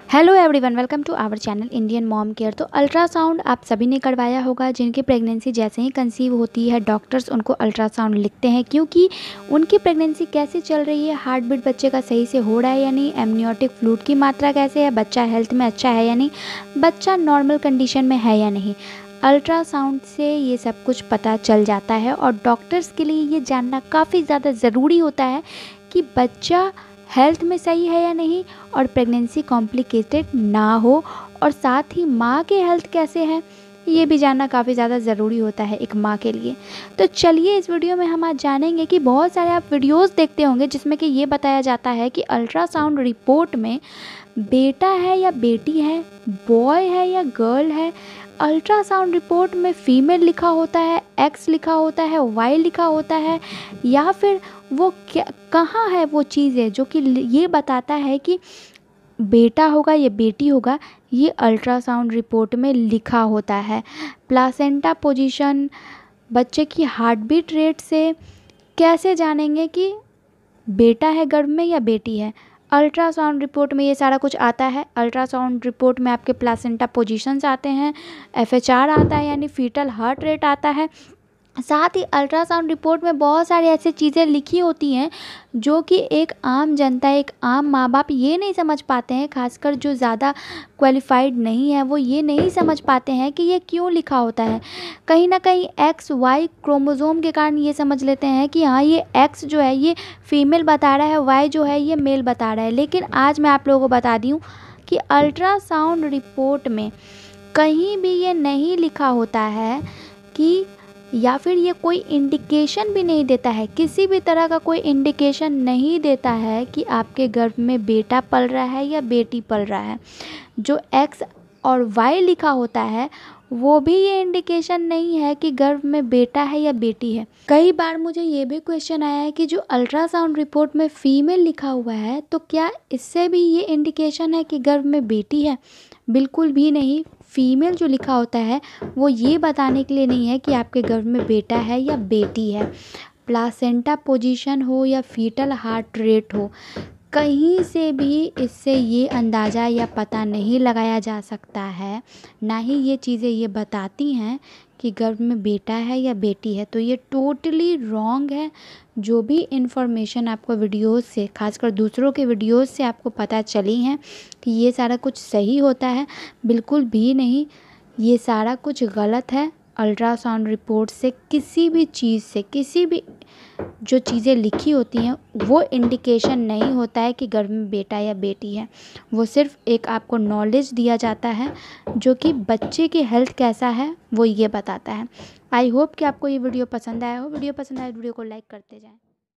Hello everyone, welcome to our channel Indian mom care. तो ultrasound आप सभी ने करवाया होगा। जिनकी प्रेगनेंसी जैसे ही कंसीव होती है, डॉक्टर्स उनको अल्ट्रासाउंड लिखते हैं, क्योंकि उनकी प्रेगनेंसी कैसे चल रही है, हार्ट बीट बच्चे का सही से हो रहा है या नहीं, एमनियोटिक फ्लूइड की मात्रा कैसे है, बच्चा हेल्थ में अच्छा है या नहीं, बच्चा नॉर्मल कंडीशन में है या नहीं। अल्ट्रासाउंड से ये सब कुछ पता चल जाता है और डॉक्टर्स के लिए ये जानना काफ़ी ज़्यादा ज़रूरी होता है कि बच्चा हेल्थ में सही है या नहीं और प्रेगनेंसी कॉम्प्लिकेटेड ना हो, और साथ ही माँ के हेल्थ कैसे है ये भी जानना काफ़ी ज़्यादा ज़रूरी होता है एक माँ के लिए। तो चलिए इस वीडियो में हम आज जानेंगे कि बहुत सारे आप वीडियोस देखते होंगे जिसमें कि ये बताया जाता है कि अल्ट्रासाउंड रिपोर्ट में बेटा है या बेटी है, बॉय है या गर्ल है। अल्ट्रासाउंड रिपोर्ट में फीमेल लिखा होता है, एक्स लिखा होता है, वाई लिखा होता है, या फिर वो क्या कहाँ है वो चीज़ है जो कि ये बताता है कि बेटा होगा या बेटी होगा, ये अल्ट्रासाउंड रिपोर्ट में लिखा होता है। प्लासेंटा पोजीशन, बच्चे की हार्ट बीट रेट से कैसे जानेंगे कि बेटा है गर्भ में या बेटी है। अल्ट्रासाउंड रिपोर्ट में ये सारा कुछ आता है। अल्ट्रासाउंड रिपोर्ट में आपके प्लासेंटा पोजीशंस आते हैं, FHR आता है यानी फीटल हार्ट रेट आता है। साथ ही अल्ट्रासाउंड रिपोर्ट में बहुत सारी ऐसी चीज़ें लिखी होती हैं जो कि एक आम जनता, एक आम माँ बाप ये नहीं समझ पाते हैं, खासकर जो ज़्यादा क्वालिफाइड नहीं है वो ये नहीं समझ पाते हैं कि ये क्यों लिखा होता है। कहीं ना कहीं XY क्रोमोज़ोम के कारण ये समझ लेते हैं कि हाँ ये X जो है ये फीमेल बता रहा है, Y जो है ये मेल बता रहा है। लेकिन आज मैं आप लोगों को बता दूँ कि अल्ट्रासाउंड रिपोर्ट में कहीं भी ये नहीं लिखा होता है कि, या फिर ये कोई इंडिकेशन भी नहीं देता है, किसी भी तरह का कोई इंडिकेशन नहीं देता है कि आपके गर्भ में बेटा पल रहा है या बेटी पल रहा है। जो X और Y लिखा होता है वो भी ये इंडिकेशन नहीं है कि गर्भ में बेटा है या बेटी है। कई बार मुझे ये भी क्वेश्चन आया है कि जो अल्ट्रासाउंड रिपोर्ट में फीमेल लिखा हुआ है तो क्या इससे भी ये इंडिकेशन है कि गर्भ में बेटी है? बिल्कुल भी नहीं। फीमेल जो लिखा होता है वो ये बताने के लिए नहीं है कि आपके गर्भ में बेटा है या बेटी है। प्लासेंटा पोजीशन हो या फीटल हार्ट रेट हो, कहीं से भी इससे ये अंदाज़ा या पता नहीं लगाया जा सकता है, ना ही ये चीज़ें ये बताती हैं कि गर्भ में बेटा है या बेटी है। तो ये टोटली रॉन्ग है। जो भी इन्फॉर्मेशन आपको वीडियोस से, खासकर दूसरों के वीडियोस से आपको पता चली हैं कि ये सारा कुछ सही होता है, बिल्कुल भी नहीं। ये सारा कुछ गलत है। अल्ट्रासाउंड रिपोर्ट से किसी भी चीज़ से, किसी भी जो चीज़ें लिखी होती हैं वो इंडिकेशन नहीं होता है कि गर्भ में बेटा या बेटी है। वो सिर्फ एक आपको नॉलेज दिया जाता है जो कि बच्चे की हेल्थ कैसा है वो ये बताता है। आई होप कि आपको ये वीडियो पसंद आया हो। वीडियो पसंद आए वीडियो को लाइक करते जाएं।